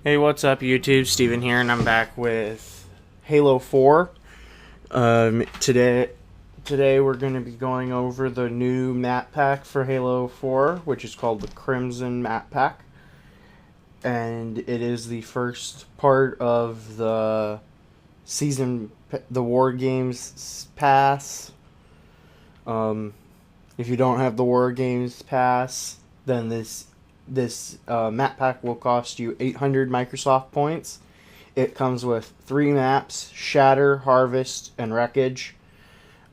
Hey, what's up, YouTube? Steven here, and I'm back with Halo 4. Today we're going to be going over the new map pack for Halo 4, which is called the Crimson Map Pack. And it is the first part of the War Games Pass. If you don't have the War Games Pass, then this map pack will cost you 800 Microsoft points. It comes with 3 maps: Shatter, Harvest, and Wreckage.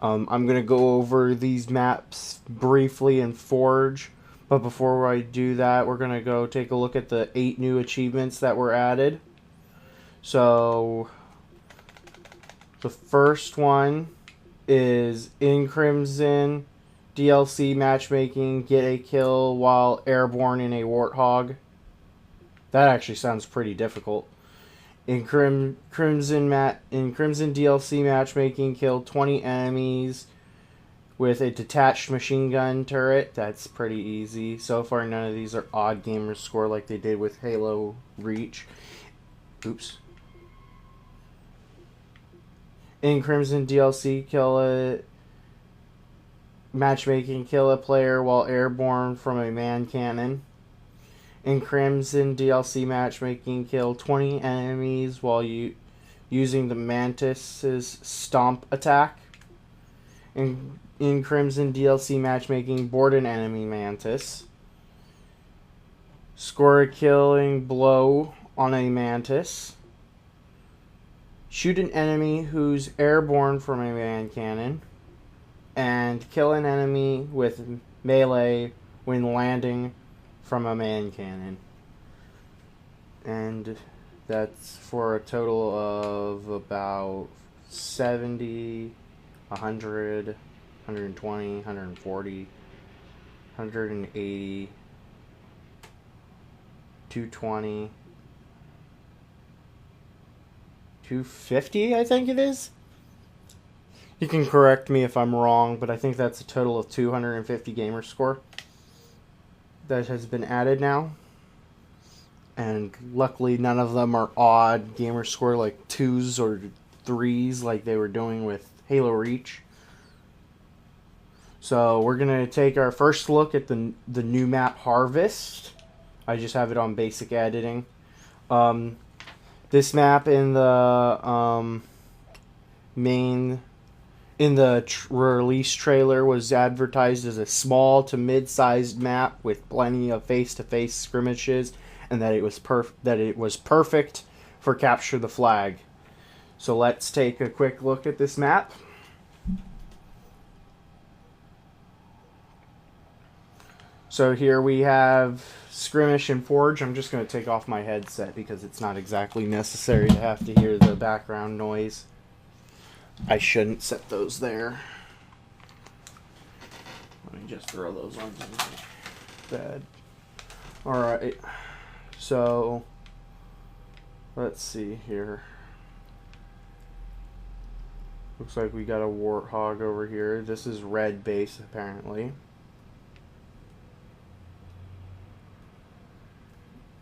I'm going to go over these maps briefly in Forge, but before I do that, we're going to go take a look at the 8 new achievements that were added. So, the first one is in Crimson DLC matchmaking, get a kill while airborne in a Warthog. That actually sounds pretty difficult. In Crimson DLC matchmaking, kill 20 enemies with a detached machine gun turret. That's pretty easy. So far, none of these are odd gamer score like they did with Halo Reach. Oops. In Crimson DLC, matchmaking, kill a player while airborne from a man cannon. In Crimson DLC matchmaking, kill 20 enemies while using the Mantis' stomp attack. In Crimson DLC matchmaking, board an enemy Mantis. Score a killing blow on a Mantis. Shoot an enemy who's airborne from a man cannon. And kill an enemy with melee when landing from a man cannon. And that's for a total of about 70, 100, 120, 140, 180, 220, 250, I think it is. You can correct me if I'm wrong, but I think that's a total of 250 gamer score that has been added now. And luckily none of them are odd gamer score like 2s or 3s like they were doing with Halo Reach. So we're going to take our first look at the new map Harvest. I just have it on basic editing. This map in the release trailer was advertised as a small to mid-sized map with plenty of face-to-face skirmishes, and that it was perfect for capture the flag. So let's take a quick look at this map. So here we have Skirmish and Forge. I'm just going to take off my headset because it's not exactly necessary to have to hear the background noise. I shouldn't set those there. Let me just throw those on the bed. Alright, so let's see here. Looks like we got a Warthog over here. This is red base, apparently.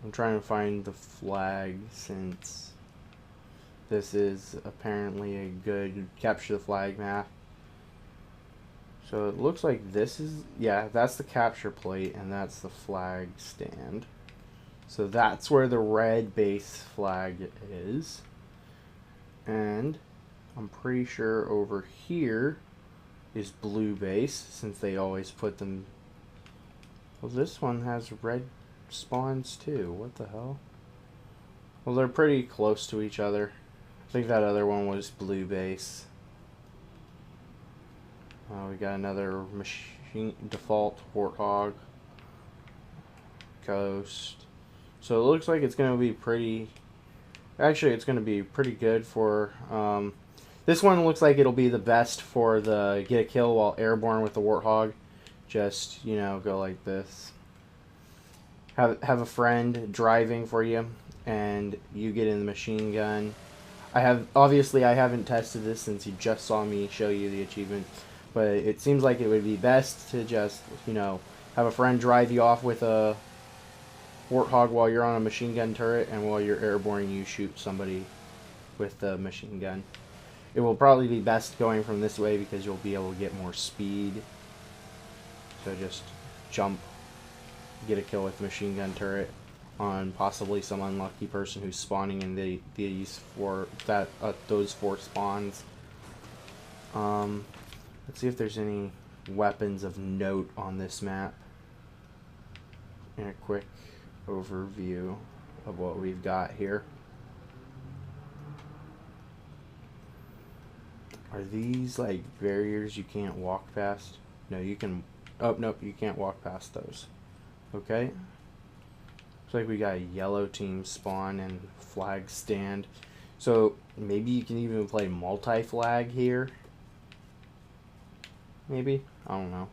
I'm trying to find the flag since this is apparently a good capture the flag map. So it looks like this is, yeah, that's the capture plate and that's the flag stand. So that's where the red base flag is. And I'm pretty sure over here is blue base, since they always put them. Well, this one has red spawns too. What the hell? Well, they're pretty close to each other. I think that other one was blue base. We got another machine default Warthog Coast. So it looks like it's going to be pretty. Actually, it's going to be pretty good for. This one looks like it'll be the best for the get a kill while airborne with the Warthog. Just, you know, go like this. Have a friend driving for you, and you get in the machine gun. I haven't tested this since you just saw me show you the achievement, but it seems like it would be best to just, you know, have a friend drive you off with a Warthog while you're on a machine gun turret, and while you're airborne you shoot somebody with the machine gun. It will probably be best going from this way because you'll be able to get more speed. So just jump, get a kill with the machine gun turret on possibly some unlucky person who's spawning in those four spawns. Let's see if there's any weapons of note on this map. And a quick overview of what we've got here. Are these like barriers you can't walk past? No, you can. Oh, nope, you can't walk past those. Okay. Looks like we got a yellow team spawn and flag stand. So maybe you can even play multi-flag here. Maybe? I don't know.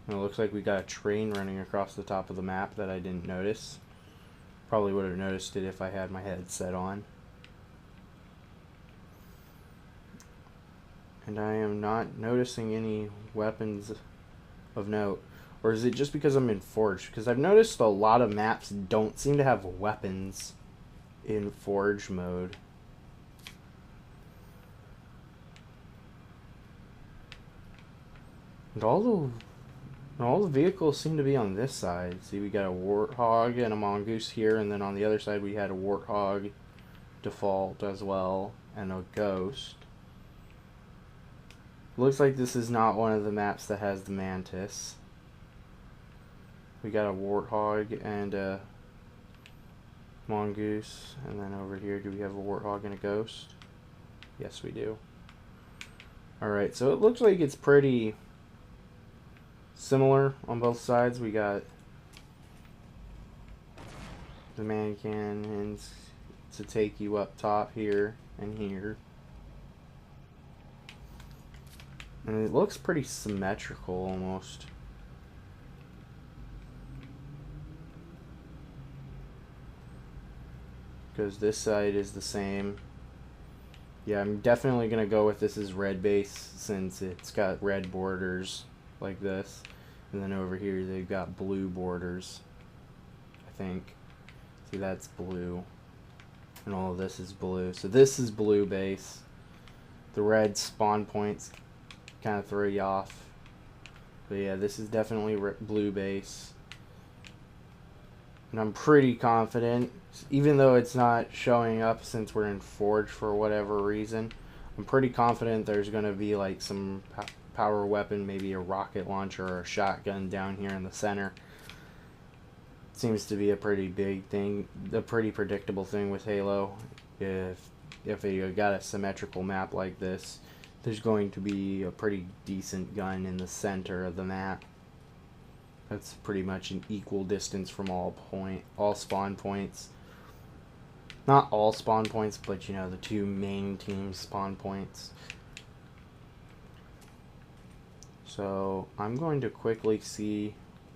And it looks like we got a train running across the top of the map that I didn't notice. Probably would have noticed it if I had my headset on. And I am not noticing any weapons of note. Or is it just because I'm in Forge? Because I've noticed a lot of maps don't seem to have weapons in Forge mode. And all the vehicles seem to be on this side. See, we got a Warthog and a Mongoose here, and then on the other side we had a Warthog default as well, and a Ghost. Looks like this is not one of the maps that has the Mantis. We got a Warthog and a Mongoose, and then over here do we have a Warthog and a Ghost? Yes, we do. Alright, so it looks like it's pretty similar on both sides. We got the man cannons to take you up top here and here. And it looks pretty symmetrical almost. Because this side is the same. Yeah, I'm definitely going to go with this as red base since it's got red borders like this. And then over here they've got blue borders, I think. See, that's blue. And all of this is blue. So this is blue base. The red spawn points kind of throw you off. But yeah, this is definitely blue base. And I'm pretty confident, even though it's not showing up since we're in Forge for whatever reason, I'm pretty confident there's going to be like some power weapon, maybe a rocket launcher or a shotgun down here in the center. Seems to be a pretty big thing, a pretty predictable thing with Halo. If you got a symmetrical map like this, there's going to be a pretty decent gun in the center of the map. That's pretty much an equal distance from all spawn points. Not all spawn points, but you know, the two main team spawn points. So I'm going to quickly see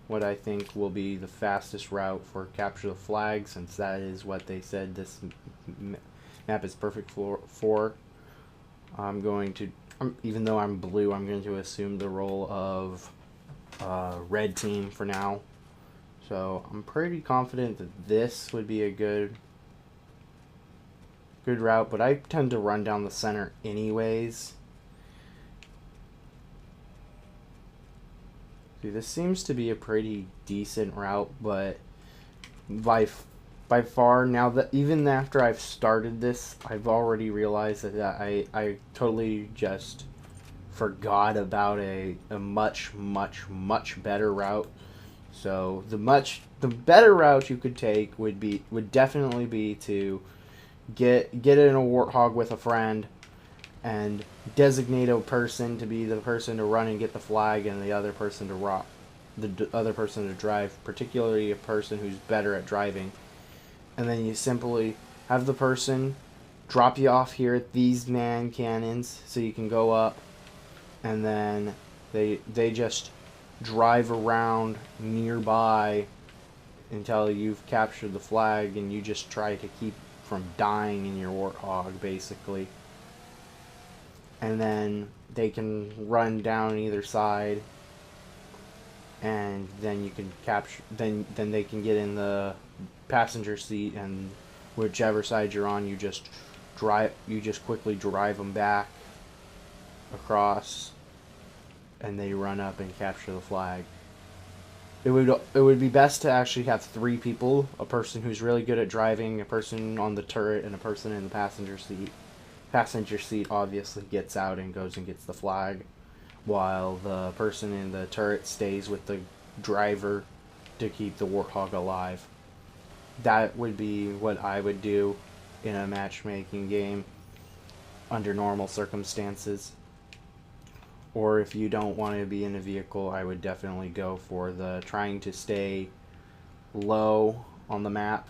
what I think will be the fastest route for capture the flag, since that is what they said this map is perfect for. I'm going to, even though I'm blue, I'm going to assume the role of red team for now. So I'm pretty confident that this would be a good route, but I tend to run down the center anyways. See, this seems to be a pretty decent route, but by far, now that even after I've started this, I've already realized that I totally just forgot about a much better route. So the better route you could take would definitely be to get in a Warthog with a friend and designate a person to be the person to run and get the flag, and the other person to drive, particularly a person who's better at driving. And then you simply have the person drop you off here at these man cannons so you can go up, and then they just drive around nearby until you've captured the flag, and you just try to keep from dying in your Warthog, basically. And then they can run down either side and then you can capture. Then they can get in the passenger seat, and whichever side you're on, you just drive. You just quickly drive them back across, and they run up and capture the flag. It would be best to actually have 3 people: a person who's really good at driving, a person on the turret, and a person in the passenger seat. Passenger seat obviously gets out and goes and gets the flag, while the person in the turret stays with the driver to keep the Warthog alive. That would be what I would do in a matchmaking game under normal circumstances. Or if you don't want to be in a vehicle, I would definitely go for the trying to stay low on the map.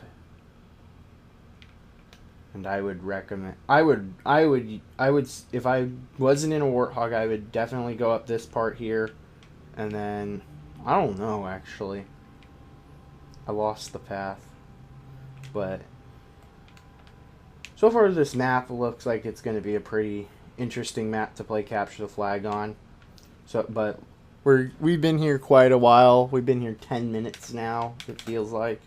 And I would recommend, if I wasn't in a Warthog, I would definitely go up this part here. And then, I don't know actually. I lost the path. But, so far this map looks like it's going to be a pretty interesting map to play capture the flag on. So, but we've been here quite a while. We've been here 10 minutes now, it feels like.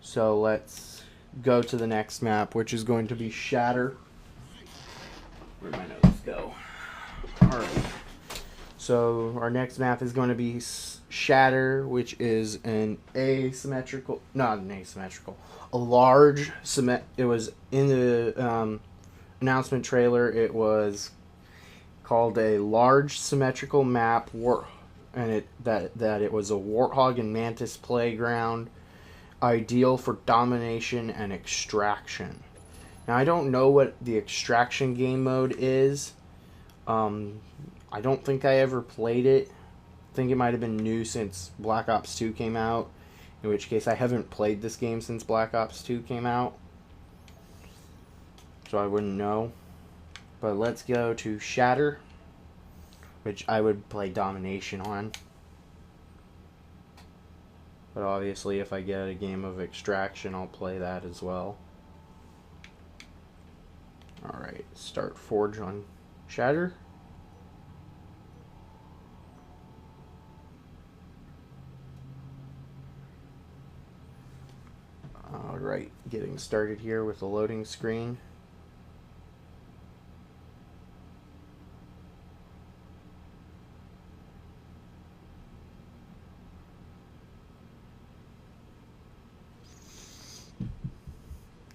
So let's go to the next map, which is going to be Shatter. Where'd my notes go? Alright. So our next map is going to be Shatter, which is an asymmetrical, not an asymmetrical, a large it was in the announcement trailer. It was called a large symmetrical map, and it was a Warthog and Mantis playground, ideal for domination and extraction. Now I don't know what the extraction game mode is. I don't think I ever played it. I think it might have been new since Black Ops 2 came out, in which case I haven't played this game since Black Ops 2 came out, so I wouldn't know. But let's go to Shatter, which I would play domination on. But obviously if I get a game of extraction, I'll play that as well. Alright, start Forge on Shatter. Alright, getting started here with the loading screen.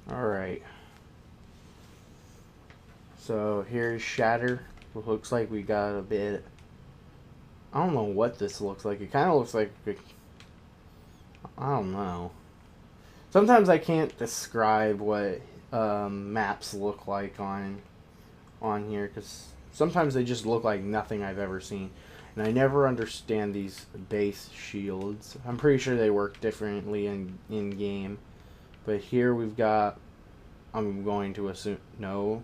Alright. So here's Shatter. It looks like we got a bit... I don't know what this looks like. It kind of looks like... I don't know. Sometimes I can't describe what maps look like on here, because sometimes they just look like nothing I've ever seen. And I never understand these base shields. I'm pretty sure they work differently in game. But here we've got, I'm going to assume, no.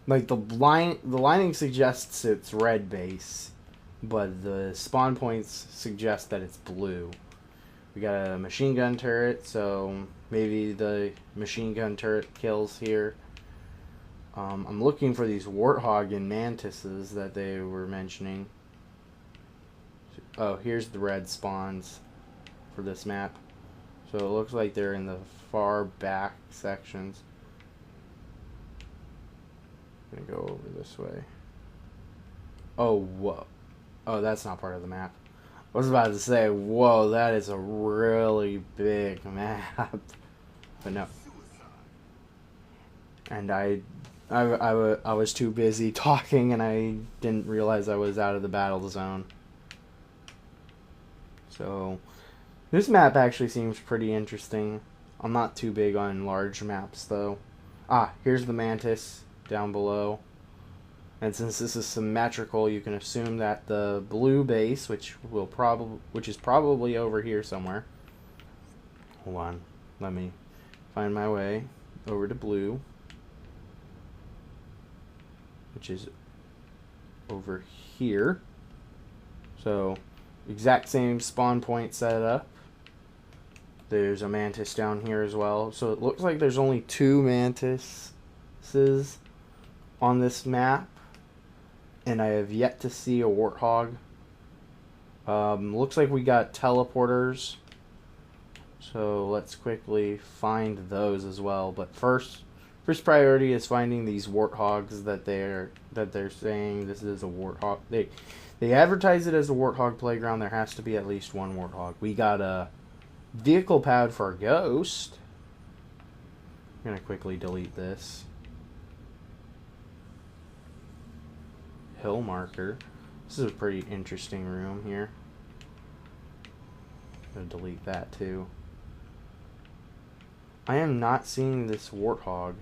Like the lining suggests it's red base, but the spawn points suggest that it's blue. We got a machine gun turret, so maybe the machine gun turret kills here. I'm looking for these Warthog and Mantises that they were mentioning. Oh, here's the red spawns for this map. So it looks like they're in the far back sections. I'm gonna go over this way. Oh, whoa. Oh, that's not part of the map. I was about to say, whoa, that is a really big map. But no. And I was too busy talking, and I didn't realize I was out of the battle zone. So, this map actually seems pretty interesting. I'm not too big on large maps, though. Ah, here's the Mantis down below. And since this is symmetrical, you can assume that the blue base, which is probably over here somewhere. Hold on, let me find my way over to blue, which is over here. So, exact same spawn point setup. There's a Mantis down here as well. So it looks like there's only 2 Mantises on this map. And I have yet to see a Warthog. Looks like we got teleporters. So let's quickly find those as well. But first priority is finding these warthogs that they're saying this is a warthog. They advertise it as a warthog playground. There has to be at least one warthog. We got a vehicle pad for a ghost. I'm gonna quickly delete this. Hill marker. This is a pretty interesting room here. I'm gonna delete that too. I am not seeing this warthog.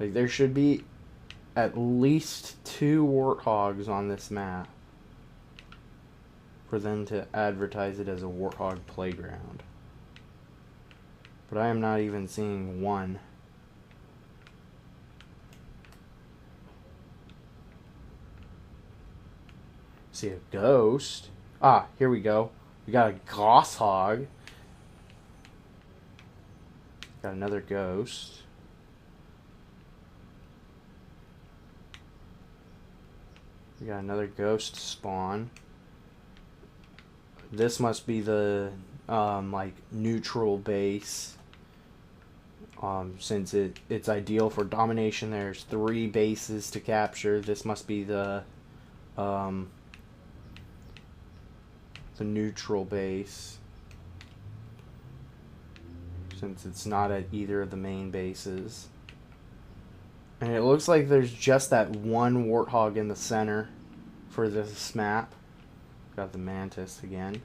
Like, there should be at least 2 warthogs on this map for them to advertise it as a warthog playground. But I am not even seeing one. See a ghost. Ah, here we go. We got a gosshog. Got another ghost. We got another ghost spawn. This must be the like neutral base. Since it's ideal for domination, there's 3 bases to capture. This must be the neutral base, since it's not at either of the main bases. And it looks like there's just that one warthog in the center for this map. Got the Mantis again.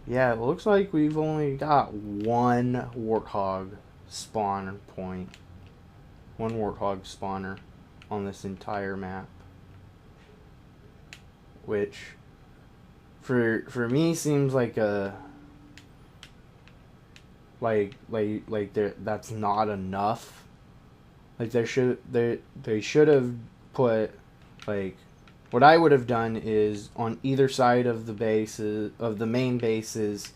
Yeah, it looks like we've only got one warthog spawn point. One warthog spawner on this entire map. Which for me seems like a like that's not enough. Like they should have put, like, what I would have done is on either side of the bases, of the main bases,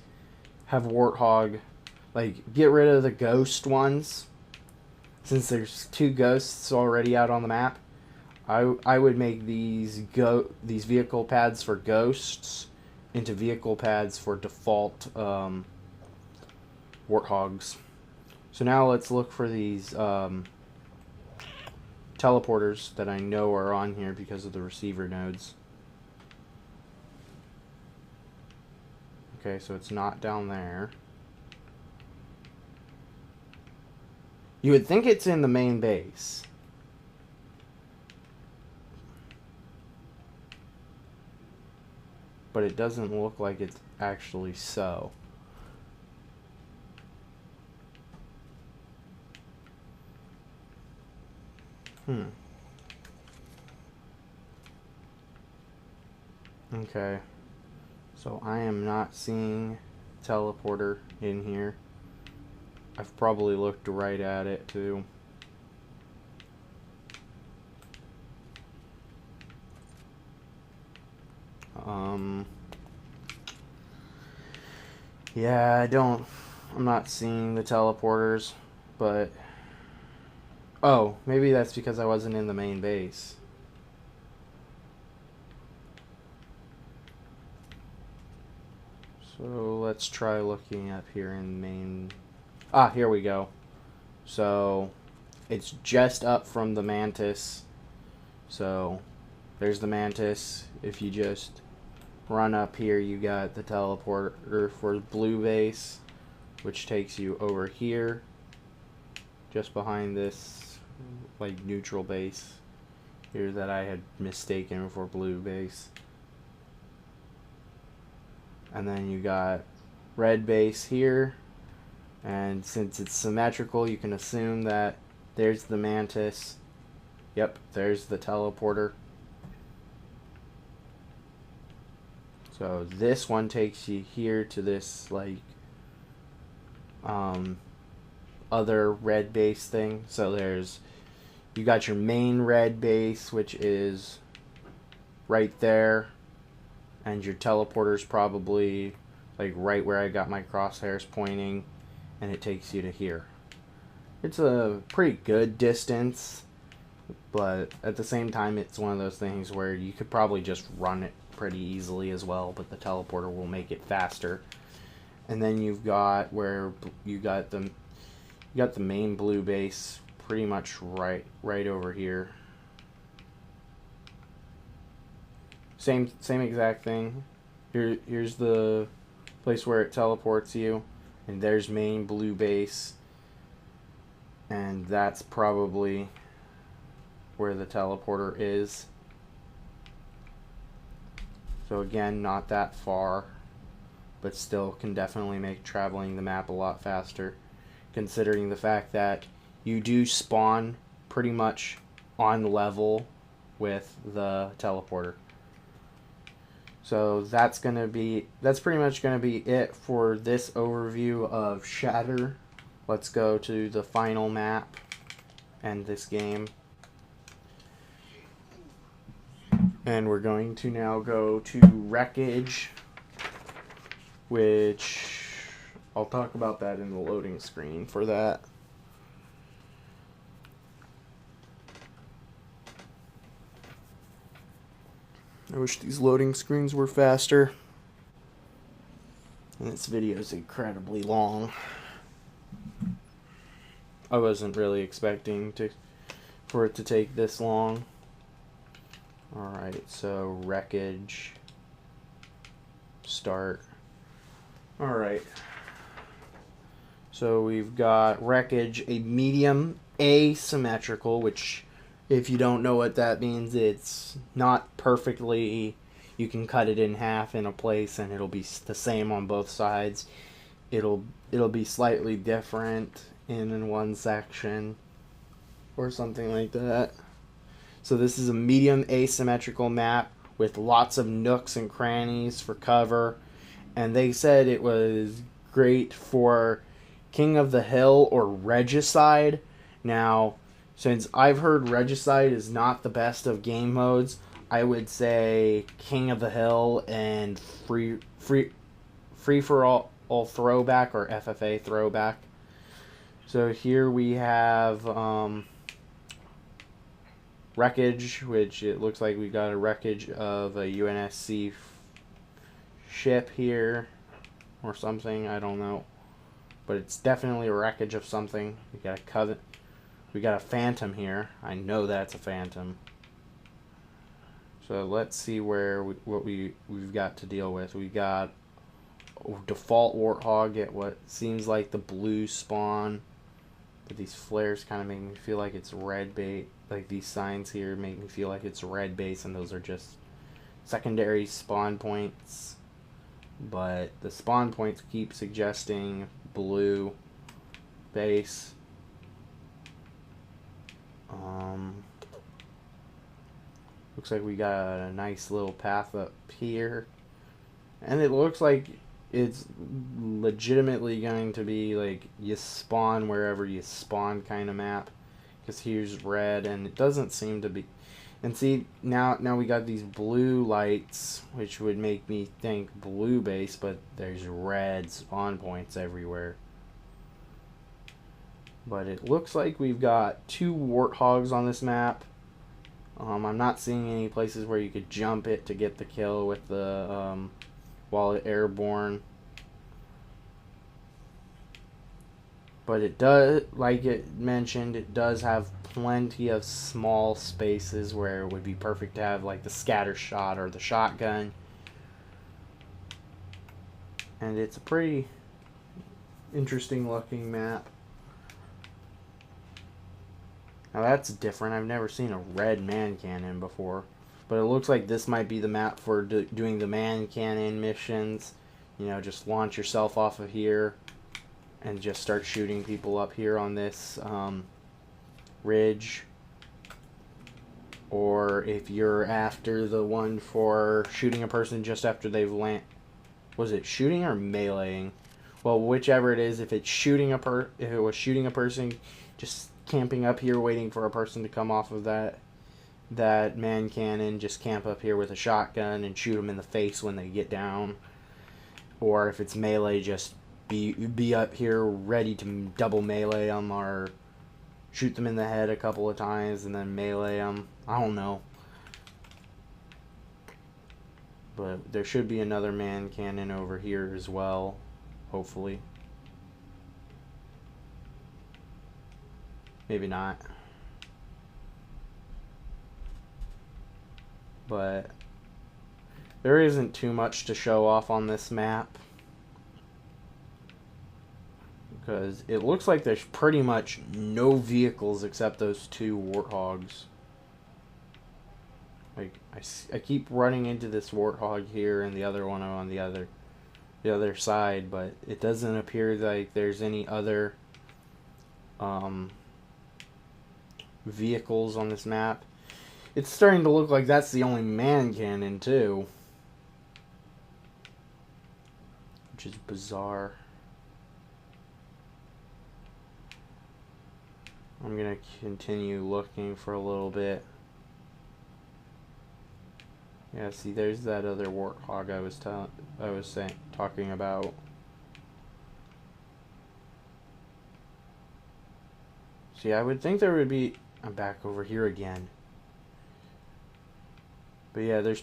have warthog, like, get rid of the ghost ones, since there's 2 ghosts already out on the map. I would make these vehicle pads for ghosts into vehicle pads for default warthogs. So now let's look for these teleporters that I know are on here because of the receiver nodes. Okay, so it's not down there. You would think it's in the main base. But it doesn't look like it's actually so. Okay. So I am not seeing teleporter in here. I've probably looked right at it too. Yeah, I'm not seeing the teleporters, but oh, maybe that's because I wasn't in the main base. So let's try looking up here in main. Ah, here we go. So it's just up from the Mantis. So there's the Mantis. If you just run up here, you got the teleporter for blue base, which takes you over here, just behind this like neutral base here that I had mistaken for blue base. And then you got red base here, and since it's symmetrical, you can assume that there's the Mantis. Yep, there's the teleporter. So this one takes you here to this like other red base thing. So you got your main red base, which is right there, and your teleporter's probably like right where I got my crosshairs pointing, and it takes you to here. It's a pretty good distance. but at the same time, it's one of those things where you could probably just run it pretty easily as well, but the teleporter will make it faster. And then you've got where you got the main blue base pretty much right over here. Same exact thing. Here's the place where it teleports you, and there's main blue base, and that's probably where the teleporter is. So again, not that far, but still can definitely make traveling the map a lot faster, considering the fact that you do spawn pretty much on level with the teleporter. So that's pretty much gonna be it for this overview of Shatter. Let's go to the final map and this game. And we're going to now go to Wreckage, which I'll talk about that in the loading screen for that. I wish these loading screens were faster. And this video is incredibly long. I wasn't really expecting for it to take this long. Alright, so Wreckage. Start. Alright. So we've got Wreckage, a medium asymmetrical, which, if you don't know what that means, it's not perfectly, you can cut it in half in a place and it'll be the same on both sides. It'll be slightly different in one section or something like that. So this is a medium asymmetrical map with lots of nooks and crannies for cover, and they said it was great for King of the Hill or Regicide. Now, since I've heard Regicide is not the best of game modes, I would say King of the Hill and free for all Throwback or FFA Throwback. So here we have Wreckage, which it looks like we got a wreckage of a UNSC ship here or something, I don't know, but it's definitely a wreckage of something. We got a Coven. We got a Phantom here. I know that's a Phantom. So let's see what we've got to deal with. We got default Warthog at what seems like the blue spawn, but these flares kind of make me feel like it's red bait. Like these signs here make me feel like it's red base, and those are just secondary spawn points. But the spawn points keep suggesting blue base. Looks like we got a nice little path up here, and it looks like it's legitimately going to be like you spawn wherever you spawn kind of map, because here's red and it doesn't seem to be. And see, now we got these blue lights, which would make me think blue base, but there's red spawn points everywhere. But it looks like we've got 2 Warthogs on this map. I'm not seeing any places where you could jump it to get the kill with the while it airborne. But it does, like it mentioned, it does have plenty of small spaces where it would be perfect to have like the scatter shot or the shotgun. And it's a pretty interesting looking map. Now that's different. I've never seen a red man cannon before. But it looks like this might be the map for doing the man cannon missions. You know, just launch yourself off of here and just start shooting people up here on this ridge. Or if you're after the one for shooting a person just after they've was it shooting or meleeing? Well, whichever it is, if it's shooting if it was shooting a person, just camping up here waiting for a person to come off of that man cannon, just camp up here with a shotgun and shoot them in the face when they get down. Or if it's melee, just be up here ready to double melee on our shoot them in the head a couple of times and then melee them. I don't know. But there should be another man cannon over here as well, hopefully. Maybe not. But there isn't too much to show off on this map, because it looks like there's pretty much no vehicles except those 2 Warthogs. Like, I keep running into this Warthog here and the other one on the other side, but it doesn't appear like there's any other vehicles on this map. It's starting to look like that's the only man cannon too, which is bizarre. I'm gonna continue looking for a little bit. Yeah, see, there's that other Warthog I was talking about. See, I would think there would be. I'm back over here again. But yeah, there's,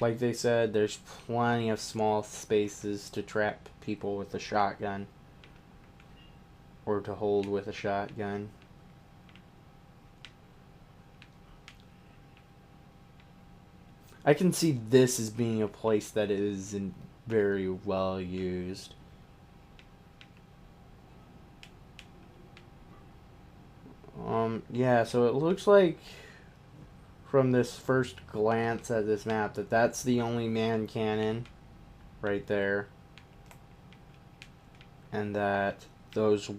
like they said, there's plenty of small spaces to trap people with a shotgun, or to hold with a shotgun. I can see this as being a place that isn't very well used. Yeah, so it looks like from this first glance at this map that that's the only man cannon right there, and that those 2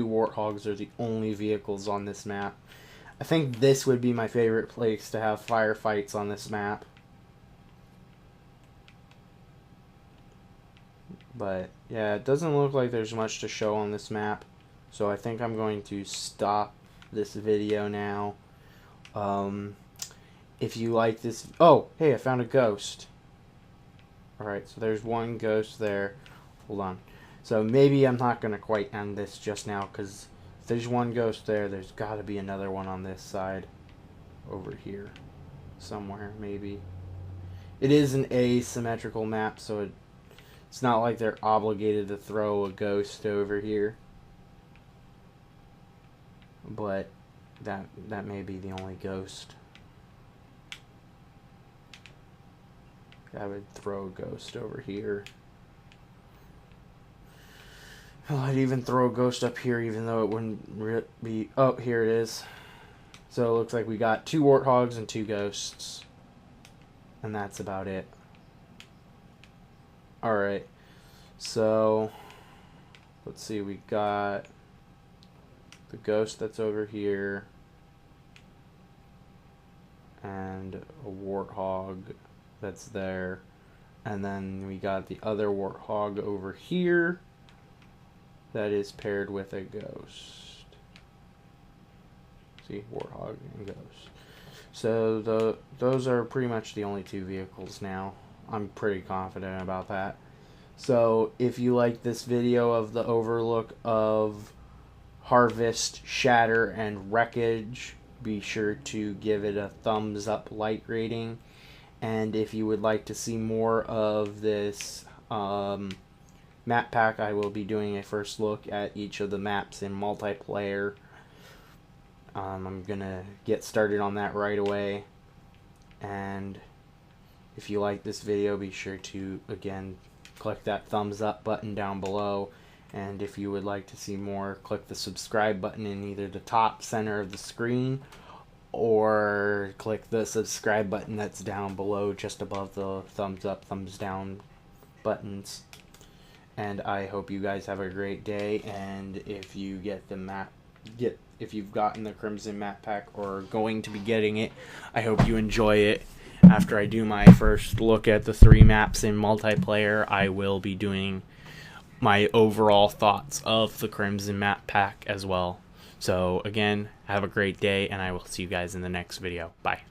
Warthogs are the only vehicles on this map. I think this would be my favorite place to have firefights on this map. But yeah, it doesn't look like there's much to show on this map, so I think I'm going to stop this video now. If you like this, oh hey, I found a ghost. Alright, so there's one ghost there. Hold on. So maybe I'm not gonna quite end this just now, because if there's one ghost there, there's got to be another one on this side over here somewhere. Maybe it is an asymmetrical map, so it's not like they're obligated to throw a ghost over here. But that may be the only ghost. I would throw a ghost over here. Oh, I'd even throw a ghost up here, even though it wouldn't be. Oh, here it is. So it looks like we got 2 Warthogs and 2 ghosts, and that's about it. Alright, so let's see, we got the ghost that's over here, and a Warthog that's there, and then we got the other Warthog over here that is paired with a ghost. See, Warthog and ghost. So those are pretty much the only 2 vehicles now. I'm pretty confident about that. So if you like this video of the Overlook of Harvest, Shatter, and Wreckage, be sure to give it a thumbs up like rating. And if you would like to see more of this map pack, I will be doing a first look at each of the maps in multiplayer. I'm gonna get started on that right away. And if you like this video, be sure to, again, click that thumbs up button down below. And if you would like to see more, click the subscribe button in either the top center of the screen, or click the subscribe button that's down below just above the thumbs up, thumbs down buttons. And I hope you guys have a great day, and if you get the if you've gotten the Crimson map pack or going to be getting it, I hope you enjoy it. After I do my first look at the 3 maps in multiplayer, I will be doing my overall thoughts of the Crimson map pack as well. So again, have a great day, and I will see you guys in the next video. Bye.